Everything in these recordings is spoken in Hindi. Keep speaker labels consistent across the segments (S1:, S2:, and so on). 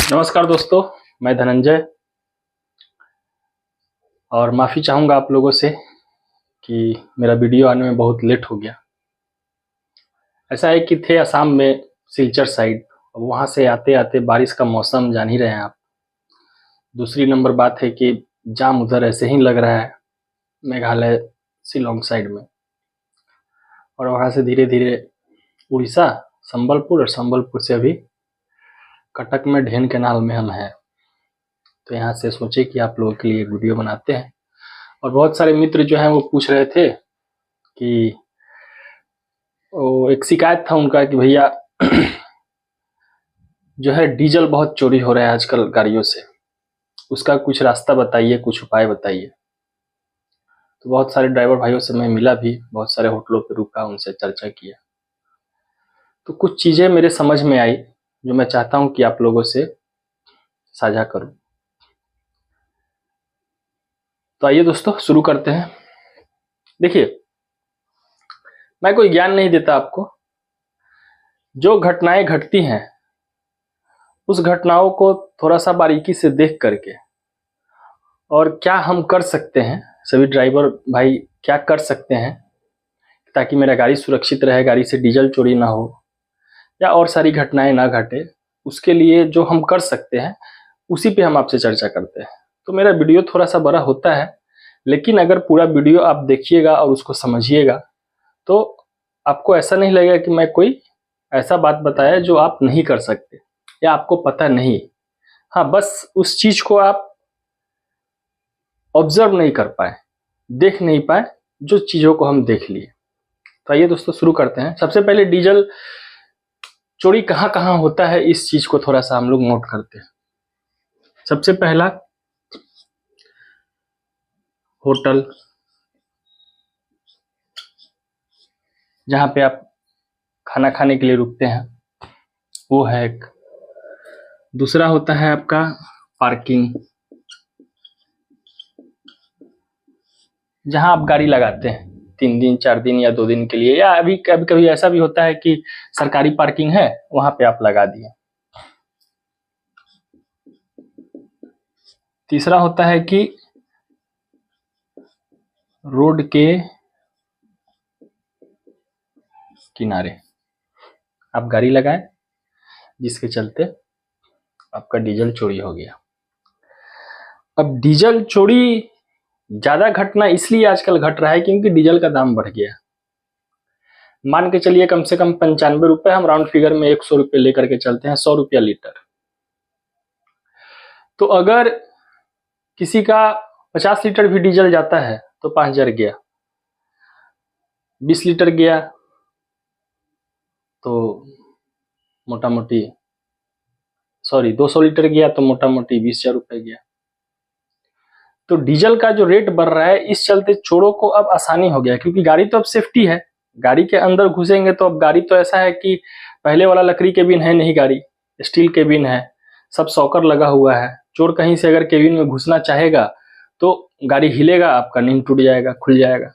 S1: नमस्कार दोस्तों, मैं धनंजय और माफ़ी चाहूँगा आप लोगों से कि मेरा वीडियो आने में बहुत लेट हो गया। ऐसा है कि थे असम में सिलचर साइड, वहाँ से आते आते बारिश का मौसम जान ही रहे हैं आप। दूसरी नंबर बात है कि जाम उधर ऐसे ही लग रहा है मेघालय शिलोंग साइड में, और वहाँ से धीरे धीरे उड़ीसा संबलपुर, और संबलपुर से अभी कटक में ढेन कैनाल में हम हैं। तो यहाँ से सोचे कि आप लोगों के लिए एक वीडियो बनाते हैं। और बहुत सारे मित्र जो हैं वो पूछ रहे थे कि वो एक शिकायत था उनका कि भैया जो है डीजल बहुत चोरी हो रहा है आजकल गाड़ियों से, उसका कुछ रास्ता बताइए, कुछ उपाय बताइए। तो बहुत सारे ड्राइवर भाइयों से मैं मिला भी, बहुत सारे होटलों पे रुका, उनसे चर्चा किया। तो कुछ चीज़ें मेरे समझ में आई जो मैं चाहता हूँ कि आप लोगों से साझा करूँ। तो आइए दोस्तों शुरू करते हैं। देखिए, मैं कोई ज्ञान नहीं देता आपको। जो घटनाएं घटती हैं उस घटनाओं को थोड़ा सा बारीकी से देख करके, और क्या हम कर सकते हैं, सभी ड्राइवर भाई क्या कर सकते हैं ताकि मेरा गाड़ी सुरक्षित रहे, गाड़ी से डीजल चोरी ना हो या और सारी घटनाएं ना घटे, उसके लिए जो हम कर सकते हैं उसी पे हम आपसे चर्चा करते हैं। तो मेरा वीडियो थोड़ा सा बड़ा होता है, लेकिन अगर पूरा वीडियो आप देखिएगा और उसको समझिएगा तो आपको ऐसा नहीं लगेगा कि मैं कोई ऐसा बात बताया जो आप नहीं कर सकते या आपको पता नहीं। हाँ, बस उस चीज को आप ऑब्जर्व नहीं कर पाए, देख नहीं पाए जो चीजों को हम देख लिए। तो आइए दोस्तों शुरू करते हैं। सबसे पहले डीजल चोरी कहाँ कहाँ होता है इस चीज को थोड़ा सा हम लोग नोट करते हैं। सबसे पहला, होटल, जहाँ पे आप खाना खाने के लिए रुकते हैं, वो है एक। दूसरा होता है आपका पार्किंग, जहाँ आप गाड़ी लगाते हैं 3 दिन 4 दिन या 2 दिन के लिए, या अभी कभी कभी ऐसा भी होता है कि सरकारी पार्किंग है वहां पे आप लगा दिए। तीसरा होता है कि रोड के किनारे आप गाड़ी लगाएं जिसके चलते आपका डीजल चोरी हो गया। अब डीजल चोरी ज्यादा घटना इसलिए आजकल घट रहा है क्योंकि डीजल का दाम बढ़ गया। मान के चलिए कम से कम 95 रुपए, हम राउंड फिगर में 100 रुपए लेकर के चलते हैं, 100 रुपया लीटर। तो अगर किसी का 50 लीटर भी डीजल जाता है तो 5000 गया, 20 लीटर गया तो मोटा मोटी 200 लीटर गया तो मोटा मोटी 20,000 रुपए गया। तो डीजल का जो रेट बढ़ रहा है, इस चलते चोरों को अब आसानी हो गया, क्योंकि गाड़ी तो अब सेफ्टी है। गाड़ी के अंदर घुसेंगे तो अब गाड़ी तो ऐसा है कि पहले वाला लकड़ी केबिन है नहीं, गाड़ी स्टील केबिन है, सब सॉकर लगा हुआ है। चोर कहीं से अगर केबिन में घुसना चाहेगा तो गाड़ी हिलेगा, आपका नींद टूट जाएगा, खुल जाएगा।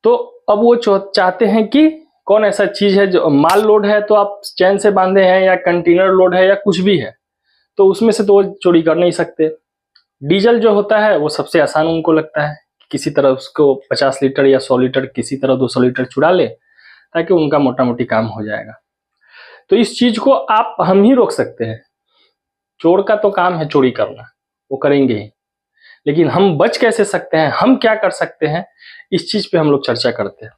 S1: तो अब वो चाहते हैं कि कौन ऐसा चीज है जो माल लोड है तो आप चैन से बांधे हैं, या कंटेनर लोड है या कुछ भी है, तो उसमें से तो वो चोरी कर नहीं सकते। डीजल जो होता है वो सबसे आसान उनको लगता है, किसी तरह उसको 50 लीटर या 100 लीटर, किसी तरह 200 लीटर चुरा ले ताकि उनका मोटा मोटी काम हो जाएगा। तो इस चीज को आप हम ही रोक सकते हैं। चोर का तो काम है चोरी करना, वो करेंगे ही, लेकिन हम बच कैसे सकते हैं, हम क्या कर सकते हैं, इस चीज पे हम लोग चर्चा करते हैं।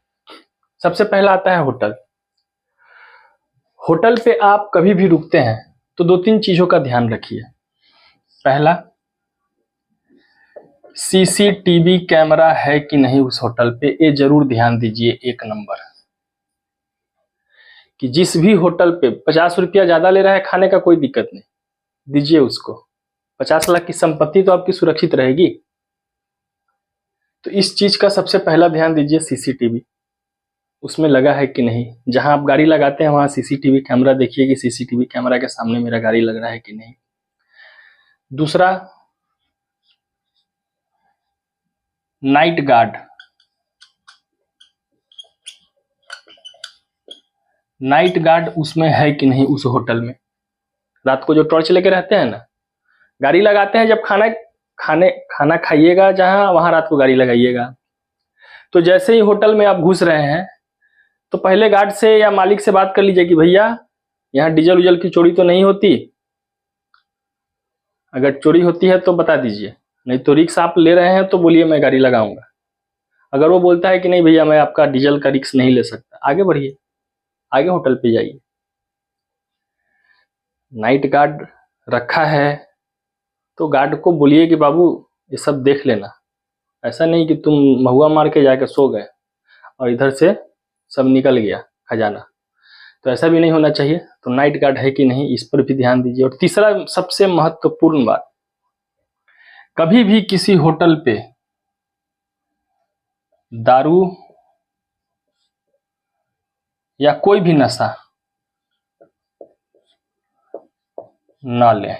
S1: सबसे पहला आता है होटल। होटल पे आप कभी भी रुकते हैं तो 2-3 चीजों का ध्यान रखिए। पहला, सीसीटीवी कैमरा है कि नहीं उस होटल पे, ये जरूर ध्यान दीजिए। 1 नंबर कि जिस भी होटल पे 50 रुपया ज्यादा ले रहा है खाने का, कोई दिक्कत नहीं, दीजिए उसको। 50 लाख की संपत्ति तो आपकी सुरक्षित रहेगी। तो इस चीज का सबसे पहला ध्यान दीजिए, सीसीटीवी उसमें लगा है कि नहीं। जहां आप गाड़ी लगाते हैं वहां सीसीटीवी कैमरा देखिए कि सीसीटीवी कैमरा के सामने मेरा गाड़ी लग रहा है कि नहीं। दूसरा, नाइट गार्ड। नाइट गार्ड उसमें है कि नहीं उस होटल में। रात को जो टॉर्च लेके रहते हैं ना, गाड़ी लगाते हैं जब खाना खाइएगा जहां, वहां रात को गाड़ी लगाइएगा। तो जैसे ही होटल में आप घुस रहे हैं तो पहले गार्ड से या मालिक से बात कर लीजिए कि भैया यहाँ डीजल उजल की चोरी तो नहीं होती, अगर चोरी होती है तो बता दीजिए, नहीं तो रिक्स आप ले रहे हैं तो बोलिए मैं गाड़ी लगाऊंगा। अगर वो बोलता है कि नहीं भैया मैं आपका डीजल का रिक्स नहीं ले सकता, आगे बढ़िए, आगे होटल पे जाइए। नाइट गार्ड रखा है तो गार्ड को बोलिए कि बाबू ये सब देख लेना, ऐसा नहीं कि तुम महुआ मार के जाके सो गए और इधर से सब निकल गया खजाना, तो ऐसा भी नहीं होना चाहिए। तो नाइट गार्ड है कि नहीं, इस पर भी ध्यान दीजिए। और तीसरा सबसे महत्वपूर्ण बात, कभी भी किसी होटल पे दारू या कोई भी नशा ना लें,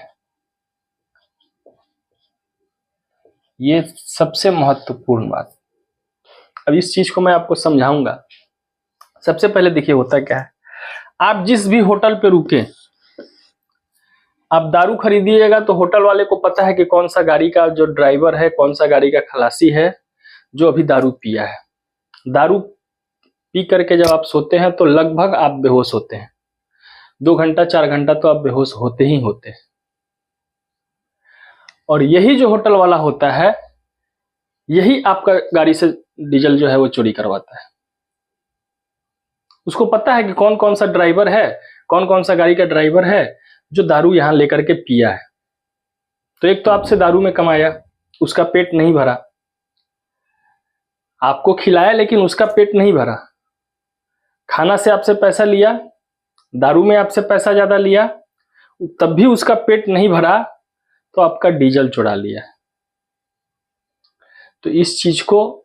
S1: ये सबसे महत्वपूर्ण बात। अब इस चीज को मैं आपको समझाऊंगा। सबसे पहले देखिए होता क्या है, आप जिस भी होटल पे रुके, आप दारू खरीदिएगा तो होटल वाले को पता है कि कौन सा गाड़ी का जो ड्राइवर है, कौन सा गाड़ी का खलासी है जो अभी दारू पिया है। दारू पी करके जब आप सोते हैं तो लगभग आप बेहोश होते हैं, 2 घंटा 4 घंटा तो आप बेहोश होते ही होते हैं। और यही जो होटल वाला होता है, यही आपका गाड़ी से डीजल जो है वो चोरी करवाता है। उसको पता है कि कौन कौन सा ड्राइवर है, कौन कौन सा गाड़ी का ड्राइवर है जो दारू यहां लेकर के पिया है। तो एक तो आपसे दारू में कमाया, उसका पेट नहीं भरा, आपको खिलाया लेकिन उसका पेट नहीं भरा, खाना से आपसे पैसा लिया, दारू में आपसे पैसा ज्यादा लिया, तब भी उसका पेट नहीं भरा, तो आपका डीजल चुरा लिया। तो इस चीज को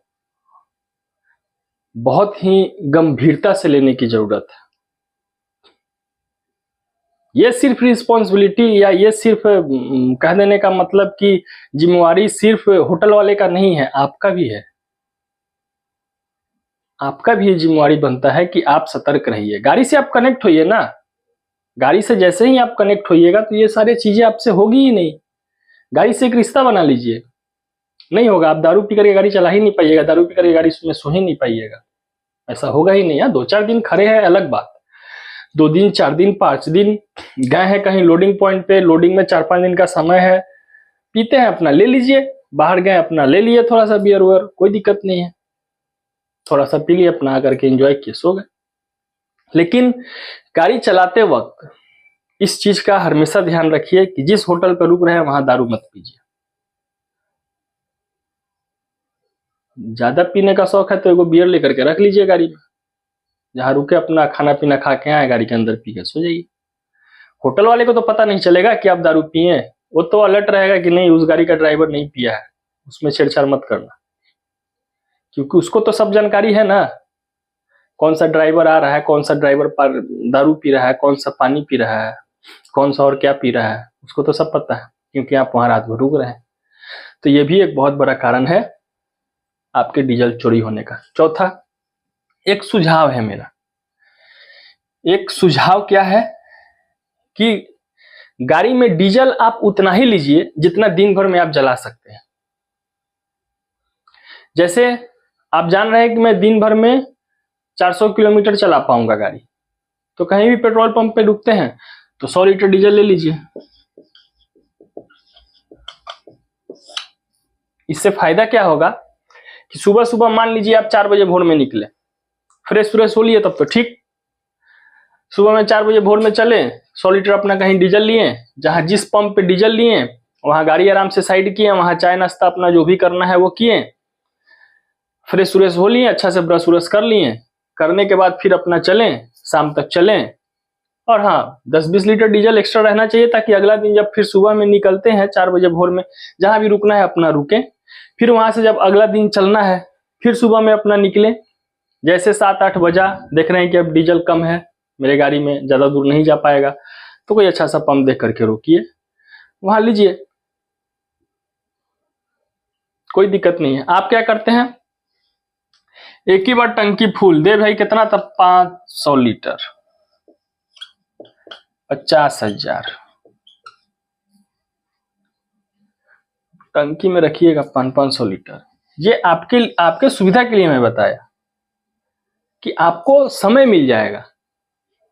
S1: बहुत ही गंभीरता से लेने की जरूरत है। ये सिर्फ रिस्पॉन्सिबिलिटी या ये सिर्फ कह देने का मतलब कि जिम्मेवारी सिर्फ होटल वाले का नहीं है, आपका भी है। आपका भी ये जिम्मेवारी बनता है कि आप सतर्क रहिए। गाड़ी से आप कनेक्ट होइए ना, गाड़ी से जैसे ही आप कनेक्ट होइएगा तो ये सारी चीजें आपसे होगी ही नहीं। गाड़ी से एक रिश्ता बना लीजिए, नहीं होगा, आप दारू पी करके गाड़ी चला ही नहीं पाइएगा, दारू पी करके गाड़ी में सो ही नहीं पाइएगा, ऐसा होगा ही नहीं। 2-4 दिन खड़े हैं अलग बात, 2 दिन 4 दिन 5 दिन गए हैं कहीं लोडिंग पॉइंट पे, लोडिंग में 4-5 दिन का समय है, पीते हैं अपना ले लीजिए, बाहर गए अपना ले लिए थोड़ा सा बियर वुयर, कोई दिक्कत नहीं है, थोड़ा सा पी लिए अपना आकर के एंजॉय किए सो गए। लेकिन गाड़ी चलाते वक्त इस चीज का हमेशा ध्यान रखिए कि जिस होटल पर रुक रहे हैं वहां दारू मत पीजिए। ज्यादा पीने का शौक है तो एगो बियर लेकर के रख लीजिए गाड़ी में, जहां रुके अपना खाना पीना खा के आए, गाड़ी के अंदर पी के सो जाइए। होटल वाले को तो पता नहीं चलेगा कि आप दारू पिए, वो तो अलर्ट रहेगा कि नहीं उस गाड़ी का ड्राइवर नहीं पिया है, उसमें छेड़छाड़ मत करना, क्योंकि उसको तो सब जानकारी है ना, कौन सा ड्राइवर आ रहा है, कौन सा ड्राइवर पर दारू पी रहा है, कौन सा पानी पी रहा है, कौन सा और क्या पी रहा है, उसको तो सब पता है, क्योंकि आप वहां रात भर रुक रहे हैं। तो ये भी एक बहुत बड़ा कारण है आपके डीजल चोरी होने का। चौथा, एक सुझाव है मेरा, एक सुझाव क्या है कि गाड़ी में डीजल आप उतना ही लीजिए जितना दिन भर में आप जला सकते हैं। जैसे आप जान रहे हैं कि मैं दिन भर में 400 किलोमीटर चला पाऊंगा गाड़ी, तो कहीं भी पेट्रोल पंप पे रुकते हैं तो 100 लीटर डीजल ले लीजिए। इससे फायदा क्या होगा कि सुबह सुबह मान लीजिए आप 4 बजे भोर में निकले, फ्रेश फ्रेश हो लिए तब तो ठीक, सुबह में 4 बजे भोर में चले, 100 लीटर अपना कहीं डीजल लिए, जहां जिस पंप पे डीजल लिए वहां गाड़ी आराम से साइड किए, वहां चाय नाश्ता अपना जो भी करना है वो किए, फ्रेश फ्रेश हो लिए, अच्छा से ब्रश व्रश कर लिए, करने के बाद फिर अपना चलें, शाम तक चलें। और हाँ, 10-20 लीटर डीजल एक्स्ट्रा रहना चाहिए ताकि अगला दिन जब फिर सुबह में निकलते हैं 4 बजे भोर में, जहां भी रुकना है अपना रुके, फिर वहां से जब अगला दिन चलना है फिर सुबह में अपना निकले। जैसे 7-8 बजा देख रहे हैं कि अब डीजल कम है मेरे गाड़ी में, ज्यादा दूर नहीं जा पाएगा, तो कोई अच्छा सा पंप देख करके रोकिए, वहां लीजिए, कोई दिक्कत नहीं है। आप क्या करते हैं, एक ही बार टंकी फुल दे भाई, कितना तब 500 लीटर 50,000, टंकी में रखिएगा 500 लीटर। ये आपके सुविधा के लिए मैं बताया कि आपको समय मिल जाएगा।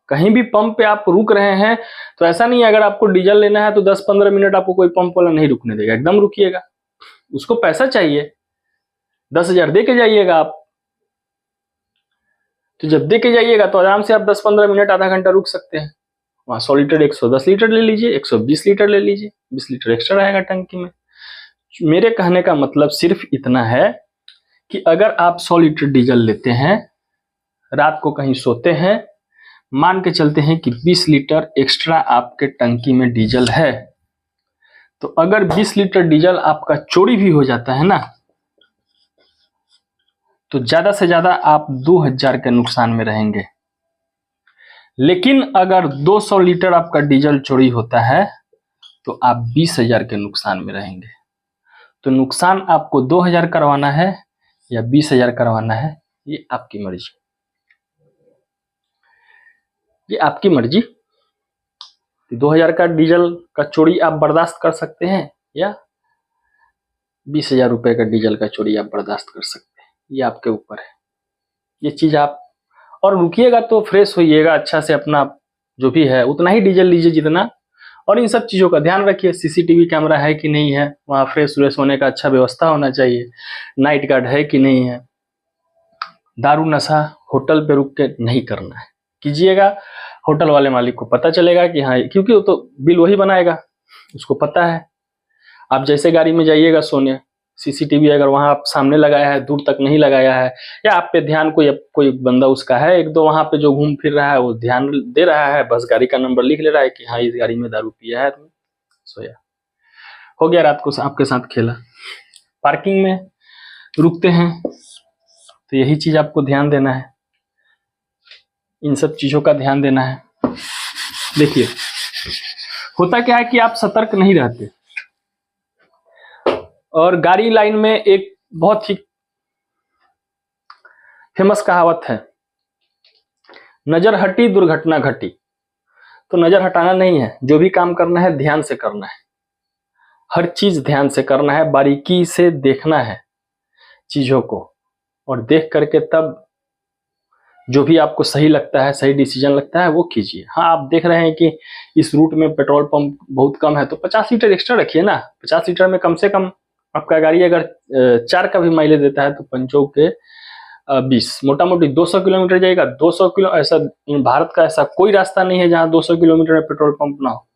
S1: कहीं भी पंप पे आप रुक रहे हैं तो ऐसा नहीं है, अगर आपको डीजल लेना है तो 10-15 मिनट आपको कोई पंप वाला नहीं रुकने देगा, एकदम रुकिएगा। उसको पैसा चाहिए, 10,000 दे के जाइएगा आप। तो जब दे के जाइएगा तो आराम से आप 10-15 मिनट, आधा घंटा रुक सकते हैं। वहां 100 लीटर 110 लीटर ले लीजिए, 120 लीटर ले लीजिए, 20 लीटर एक्स्ट्रा रहेगा टंकी में। मेरे कहने का मतलब सिर्फ इतना है कि अगर आप 100 लीटर डीजल लेते हैं, रात को कहीं सोते हैं, मान के चलते हैं कि 20 लीटर एक्स्ट्रा आपके टंकी में डीजल है, तो अगर 20 लीटर डीजल आपका चोरी भी हो जाता है ना, तो ज्यादा से ज्यादा आप 2000 के नुकसान में रहेंगे। लेकिन अगर 200 लीटर आपका डीजल चोरी होता है तो आप 20,000 के नुकसान में रहेंगे। तो नुकसान आपको 2000 करवाना है या 20,000 करवाना है, ये आपकी मर्जी, ये आपकी मर्जी। 2000 का डीजल का चोरी आप बर्दाश्त कर सकते हैं या 20,000 रुपए का डीजल का चोरी आप बर्दाश्त कर सकते हैं, ये आपके ऊपर है। ये चीज आप, और रुकिएगा तो फ्रेश होइएगा अच्छा से, अपना जो भी है उतना ही डीजल लीजिए जितना, और इन सब चीजों का ध्यान रखिए। सीसीटीवी कैमरा है कि नहीं है, वहाँ फ्रेश व्रेश होने का अच्छा व्यवस्था होना चाहिए, नाइट गार्ड है कि नहीं है। दारू नशा होटल पे रुक के नहीं करना है, कीजिएगा होटल वाले मालिक को पता चलेगा कि हाँ, क्योंकि वो तो बिल वही बनाएगा, उसको पता है। आप जैसे गाड़ी में जाइएगा सोने, सीसीटीवी अगर वहां आप सामने लगाया है, दूर तक नहीं लगाया है, या आप पे ध्यान कोई बंदा उसका है एक दो वहां पे जो घूम फिर रहा है, वो ध्यान दे रहा है, बस गाड़ी का नंबर लिख ले रहा है कि हाँ इस गाड़ी में दारू पिया है, तो सोया, हो गया रात को आपके साथ खेला। पार्किंग में रुकते हैं तो यही चीज आपको ध्यान देना है, इन सब चीजों का ध्यान देना है। देखिए होता क्या है कि आप सतर्क नहीं रहते, और गाड़ी लाइन में एक बहुत ही फेमस कहावत है, नजर हटी दुर्घटना घटी। तो नजर हटाना नहीं है, जो भी काम करना है ध्यान से करना है, हर चीज ध्यान से करना है, बारीकी से देखना है चीजों को, और देख करके तब जो भी आपको सही लगता है, सही डिसीजन लगता है वो कीजिए। हाँ, आप देख रहे हैं कि इस रूट में पेट्रोल पंप बहुत कम है तो 50 लीटर एक्स्ट्रा रखिए ना। 50 लीटर में कम से कम आपका गाड़ी अगर 4 का भी माइलेज देता है तो पंचों के 20, मोटा मोटी 200 किलोमीटर जाएगा। 200 किलो, ऐसा भारत का ऐसा कोई रास्ता नहीं है जहां 200 किलोमीटर में पेट्रोल पंप ना हो।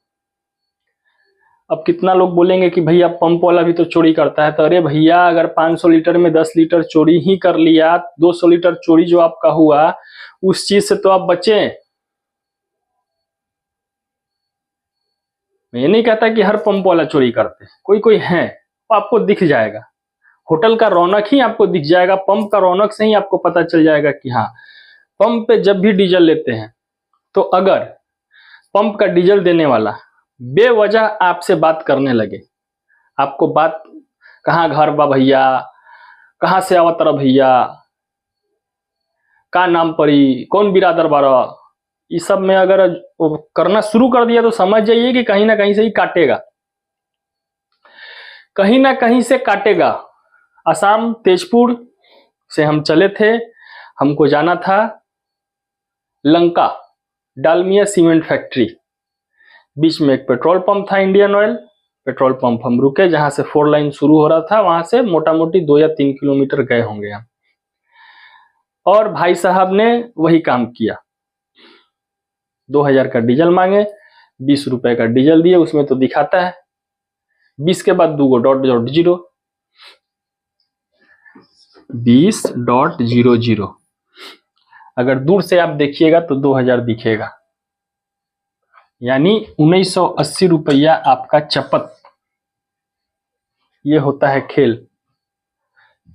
S1: अब कितना लोग बोलेंगे कि भैया पंप वाला भी तो चोरी करता है, तो अरे भैया अगर 500 लीटर में 10 लीटर चोरी ही कर लिया, 200 लीटर चोरी जो आपका हुआ उस चीज से तो आप बचें। मैं ये नहीं कहता कि हर पंप वाला चोरी करते, कोई कोई है, तो आपको दिख जाएगा, होटल का रौनक ही आपको दिख जाएगा, पंप का रौनक से ही आपको पता चल जाएगा कि हाँ, पंप पे जब भी डीजल लेते हैं तो अगर पंप का डीजल देने वाला बेवजह आपसे बात करने लगे, आपको बात, कहाँ घर बा भैया, कहाँ से आवत रहा भैया, का नाम पड़ी, कौन बिरादर बारा, इस सब में अगर वो करना शुरू कर दिया तो समझ जाइए कि कहीं ना कहीं से ही काटेगा, कहीं ना कहीं से काटेगा। असम तेजपुर से हम चले थे, हमको जाना था लंका, डालमिया सीमेंट फैक्ट्री। बीच में एक पेट्रोल पंप था, इंडियन ऑयल पेट्रोल पंप, हम रुके, जहां से 4 लाइन शुरू हो रहा था, वहां से मोटा मोटी 2 या 3 किलोमीटर गए होंगे हम। और भाई साहब ने वही काम किया, 2000 का डीजल मांगे, 20 रुपए का डीजल दिए, उसमें तो दिखाता है 20 के बाद 2.00, 20.00। अगर दूर से आप देखिएगा तो 2000 दिखेगा, यानी 1980 रुपया आपका चपत। ये होता है खेल,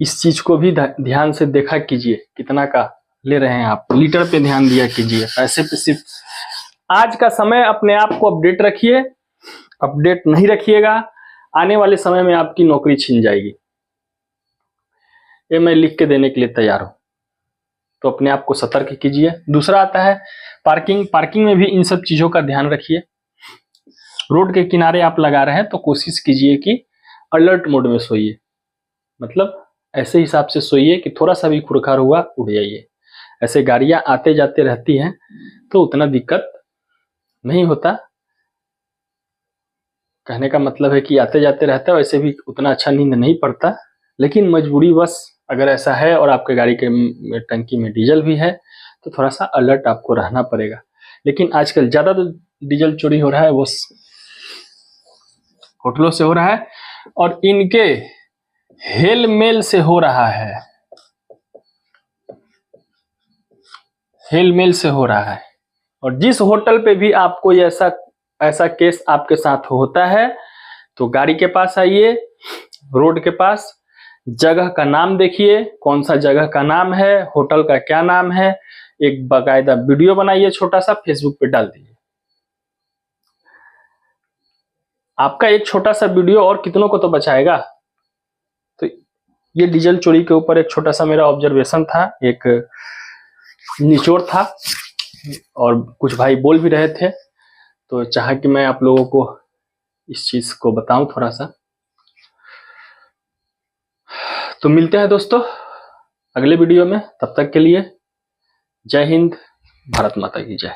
S1: इस चीज को भी ध्यान से देखा कीजिए, कितना का ले रहे हैं आप, लीटर पे ध्यान दिया कीजिए, पैसे पे सिर्फ। आज का समय अपने आप को अपडेट रखिए, अपडेट नहीं रखिएगा आने वाले समय में आपकी नौकरी छीन जाएगी, ये मैं लिख के देने के लिए तैयार हूं। तो अपने आप को सतर्क कीजिए। दूसरा आता है पार्किंग। पार्किंग में भी इन सब चीजों का ध्यान रखिए। रोड के किनारे आप लगा रहे हैं तो कोशिश कीजिए कि अलर्ट मोड में सोइए, मतलब ऐसे हिसाब से सोइए कि थोड़ा सा भी खुरखार हुआ उठ जाइए। ऐसे गाड़ियां आते जाते रहती हैं तो उतना दिक्कत नहीं होता, कहने का मतलब है कि आते जाते रहता है, वैसे भी उतना अच्छा नींद नहीं पड़ता, लेकिन मजबूरीवश अगर ऐसा है और आपके गाड़ी के टंकी में डीजल भी है तो थोड़ा सा अलर्ट आपको रहना पड़ेगा। लेकिन आजकल ज़्यादा तो डीजल चोरी हो रहा है वो होटलों से हो रहा है और इनके हेल मेल से हो रहा है, हेल मेल से हो रहा है। और जिस होटल पे भी आपको ऐसा केस आपके साथ होता है तो गाड़ी के पास आइए, रोड के पास, जगह का नाम देखिए, कौन सा जगह का नाम है, होटल का क्या नाम है, एक बाकायदा वीडियो बनाइए, छोटा सा फेसबुक पे डाल दीजिए। आपका एक छोटा सा वीडियो और कितनों को तो बचाएगा। तो ये डीजल चोरी के ऊपर एक छोटा सा मेरा ऑब्जर्वेशन था, एक निचोड़ था, और कुछ भाई बोल भी रहे थे तो चाहा कि मैं आप लोगों को इस चीज को बताऊं थोड़ा सा। तो मिलते हैं दोस्तों अगले वीडियो में, तब तक के लिए जय हिंद, भारत माता की जय।